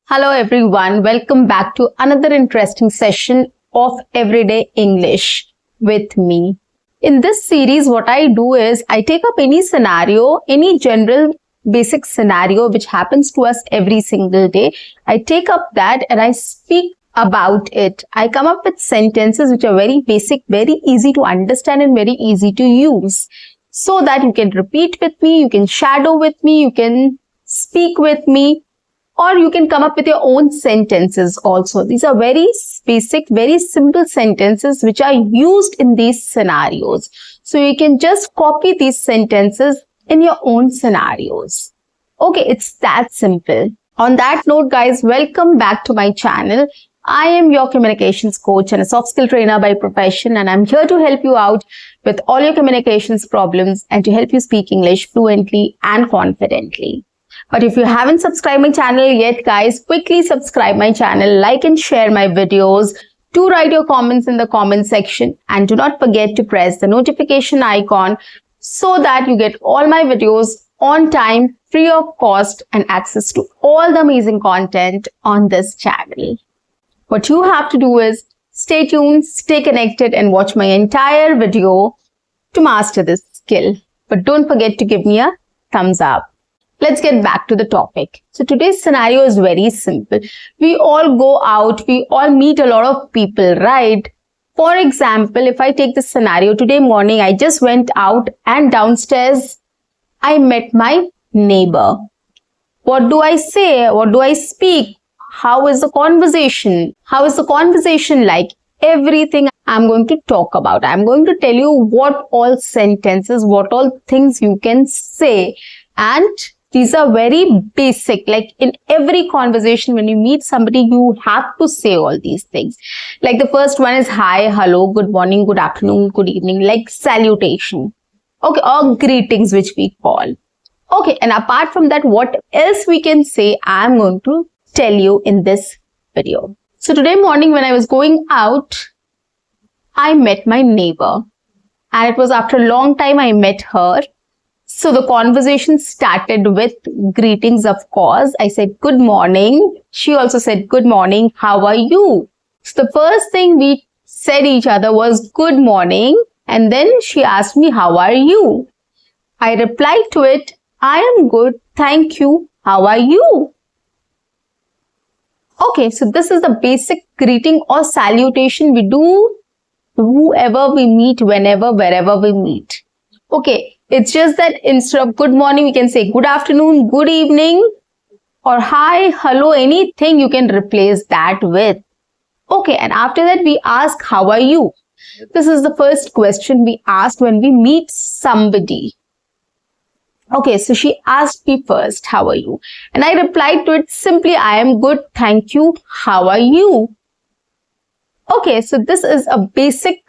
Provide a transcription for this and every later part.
Hello everyone, welcome back to another interesting session of Everyday English with me. In this series, what I do is I take up any scenario, any general basic scenario which happens to us every single day. I take up that and I speak about it. I come up with sentences which are very basic, very easy to understand and very easy to use, so that you can repeat with me, you can shadow with me, you can speak with me, or you can come up with your own sentences also. These are very basic, very simple sentences which are used in these scenarios. So you can just copy these sentences in your own scenarios. Okay, it's that simple. On that note, guys, welcome back to my channel. I am your communications coach and a soft skill trainer by profession, and I'm here to help you out with all your communications problems and to help you speak English fluently and confidently. But if you haven't subscribed my channel yet, guys, quickly subscribe my channel, like and share my videos. Do write your comments in the comment section and do not forget to press the notification icon so that you get all my videos on time, free of cost, and access to all the amazing content on this channel. What you have to do is stay tuned, stay connected, and watch my entire video to master this skill. But don't forget to give me a thumbs up. Let's get back to the topic. So today's scenario is very simple. We all go out, we all meet a lot of people, right? For example, if I take this scenario, today morning I just went out and downstairs I met my neighbor. What do I say? What do I speak? How is the conversation? How is the conversation like? Everything I'm going to talk about. I'm going to tell you what all sentences, what all things you can say. And these are very basic. Like in every conversation, when you meet somebody, you have to say all these things. Like the first one is hi, hello, good morning, good afternoon, good evening, like salutation. Okay, or greetings, which we call. Okay, and apart from that, what else we can say, I'm going to tell you in this video. So today morning when I was going out, I met my neighbor. And it was after a long time I met her. So the conversation started with greetings, of course. I said, good morning. She also said, good morning. How are you? So the first thing we said each other was good morning. And then she asked me, how are you? I replied to it, I am good. Thank you. How are you? Okay, so this is the basic greeting or salutation we do to whoever we meet, whenever, wherever we meet. Okay. It's just that instead of good morning, we can say good afternoon, good evening, or hi, hello, anything you can replace that with. Okay, and after that, we ask, how are you? This is the first question we ask when we meet somebody. Okay, so she asked me first, how are you? And I replied to it simply, I am good, thank you, how are you? Okay, so this is a basic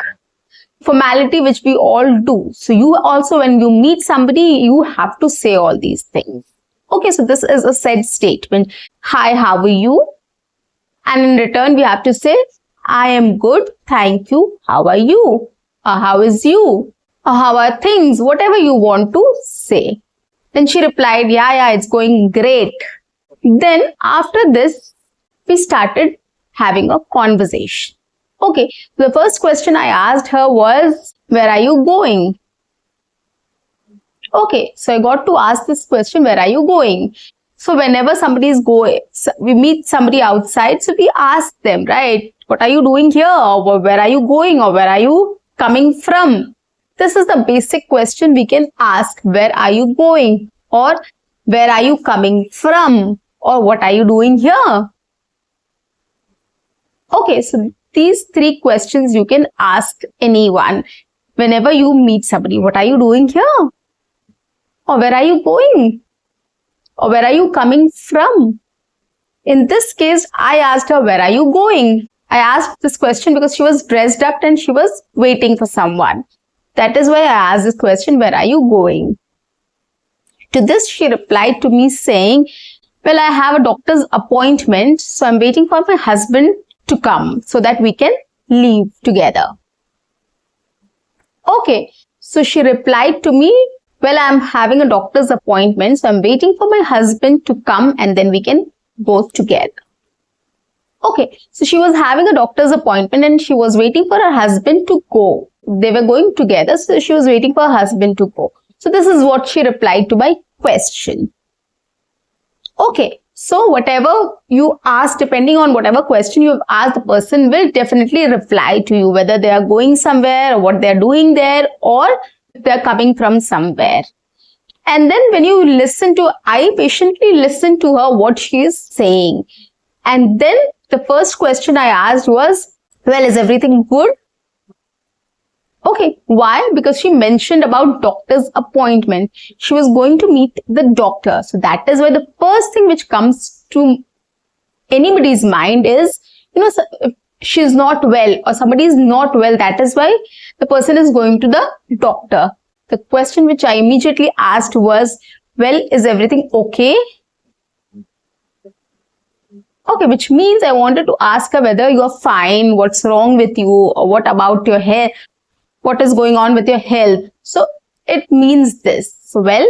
formality which we all do. So you also, when you meet somebody, you have to say all these things. Okay, so this is a said statement. Hi, how are you? And in return, we have to say, I am good, thank you, how are you? Or how is you? Or how are things? Whatever you want to say. Then she replied, yeah, it's going great. Then after this, we started having a conversation. Okay, the first question I asked her was, where are you going? Okay, so I got to ask this question, where are you going? So whenever somebody is going, we meet somebody outside, so we ask them, right? What are you doing here? Or where are you going? Or where are you coming from? This is the basic question we can ask. Where are you going? Or where are you coming from? Or what are you doing here? Okay, so these three questions you can ask anyone whenever you meet somebody. What are you doing here? Or where are you going? Or where are you coming from? In this case, I asked her, where are you going? I asked this question because she was dressed up and she was waiting for someone. That is why I asked this question, where are you going? To this, she replied to me saying, well, I have a doctor's appointment, so I'm waiting for my husband to come so that we can leave together. Okay, so she replied to me, well, I'm having a doctor's appointment, so I'm waiting for my husband to come and then we can go together. Okay, so she was having a doctor's appointment and she was waiting for her husband to go. They were going together, so she was waiting for her husband to go. So this is what she replied to my question. Okay, so whatever you ask, depending on whatever question you have asked, the person will definitely reply to you, whether they are going somewhere or what they are doing there, or they are coming from somewhere. And then when you listen to, I patiently listen to her what she is saying. And then the first question I asked was, well, is everything good? Okay, why? Because she mentioned about doctor's appointment. She was going to meet the doctor. So that is why the first thing which comes to anybody's mind is, if she's not well or somebody is not well, that is why the person is going to the doctor. The question which I immediately asked was, well, is everything okay? Okay, which means I wanted to ask her whether you're fine, what's wrong with you, or what about your hair, what is going on with your health. So it means this. So, well,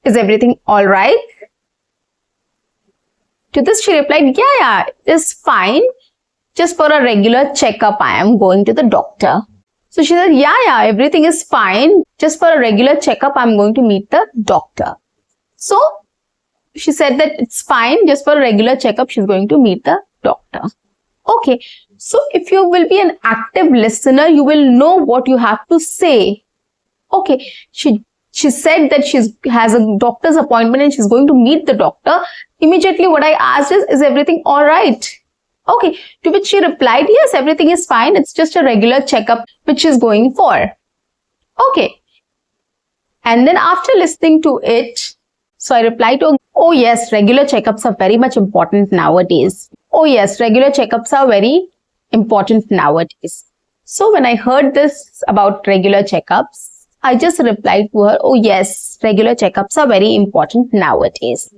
is everything all right? To this she replied, yeah, it's fine. Just for a regular checkup, I am going to the doctor. So she said, yeah, everything is fine. Just for a regular checkup, I'm going to meet the doctor. So she said that it's fine. Just for a regular checkup, she's going to meet the doctor. Okay. So if you will be an active listener, you will know what you have to say. Okay. She said that she has a doctor's appointment and she's going to meet the doctor. Immediately what I asked is everything all right? Okay. To which she replied, yes, everything is fine. It's just a regular checkup which she's going for. Okay. And then after listening to it, so I replied to, oh yes, regular checkups are very much important nowadays. Oh yes, regular checkups are very important nowadays. So when I heard this about regular checkups, I just replied to her, oh yes, regular checkups are very important nowadays.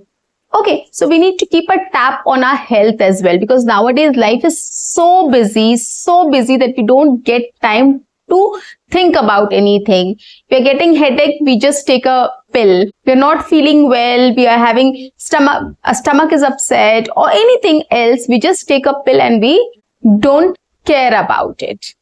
Okay, so we need to keep a tap on our health as well, because nowadays life is so busy that we don't get time to think about anything. We are getting headache, we just take a pill. We are not feeling well, we are having stomach is upset or anything else, we just take a pill and we don't care about it.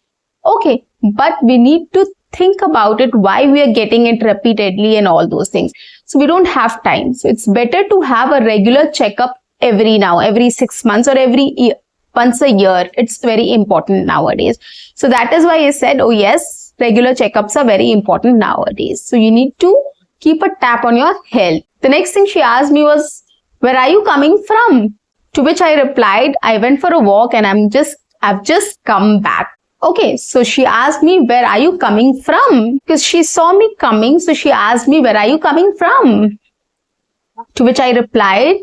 Okay, but we need to think about it, why we are getting it repeatedly and all those things. So we don't have time. So it's better to have a regular checkup every 6 months or every year, once a year. It's very important nowadays. So that is why I said, oh yes, regular checkups are very important nowadays. So you need to keep a tap on your health. The next thing she asked me was, where are you coming from? To which I replied, I went for a walk and I've just come back. Okay, so she asked me, where are you coming from? Because she saw me coming, so she asked me, where are you coming from? To which I replied,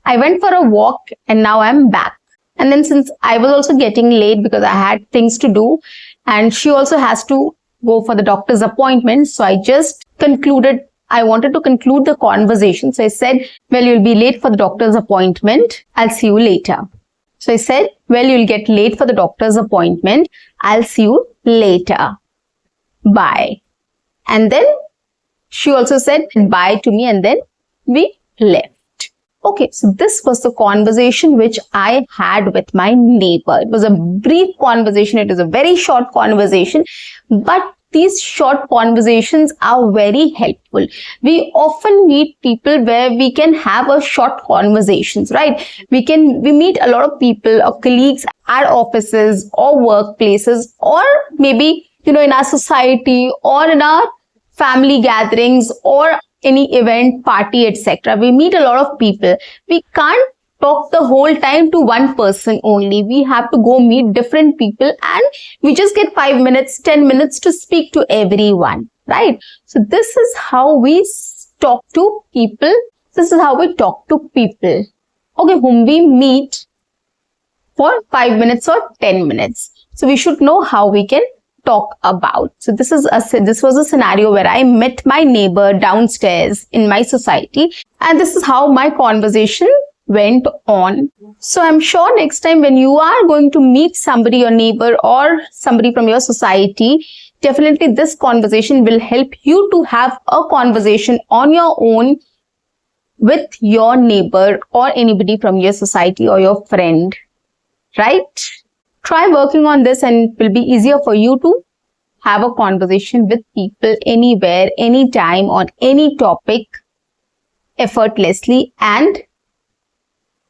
I went for a walk and now I'm back. And then since I was also getting late because I had things to do and she also has to go for the doctor's appointment, so I just I wanted to conclude the conversation. So I said, well, you'll be late for the doctor's appointment. I'll see you later. So I said, well, you'll get late for the doctor's appointment. I'll see you later. Bye. And then she also said bye to me and then we left. Okay, so this was the conversation which I had with my neighbor. It was a brief conversation. It is a very short conversation, but these short conversations are very helpful. We often meet people where we can have a short conversations, right? We meet a lot of people or colleagues at offices or workplaces, or maybe, in our society or in our family gatherings or any event, party, etc. We meet a lot of people. We can't talk the whole time to one person only. We have to go meet different people and we just get 5 minutes, 10 minutes to speak to everyone, right? So this is how we talk to people. This is how we talk to people, okay, whom we meet for 5 minutes or 10 minutes. So we should know how we can talk about. So this was a scenario where I met my neighbor downstairs in my society, and this is how my conversation went on. So I'm sure next time when you are going to meet somebody, your neighbor or somebody from your society, definitely this conversation will help you to have a conversation on your own with your neighbor or anybody from your society or your friend. right? Try working on this and it will be easier for you to have a conversation with people anywhere, anytime, on any topic, effortlessly and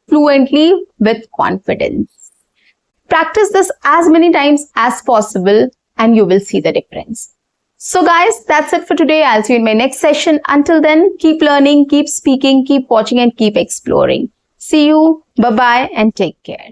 fluently with confidence. Practice this as many times as possible and you will see the difference. So guys, that's it for today. I'll see you in my next session. Until then, keep learning, keep speaking, keep watching and keep exploring. See you. Bye-bye and take care.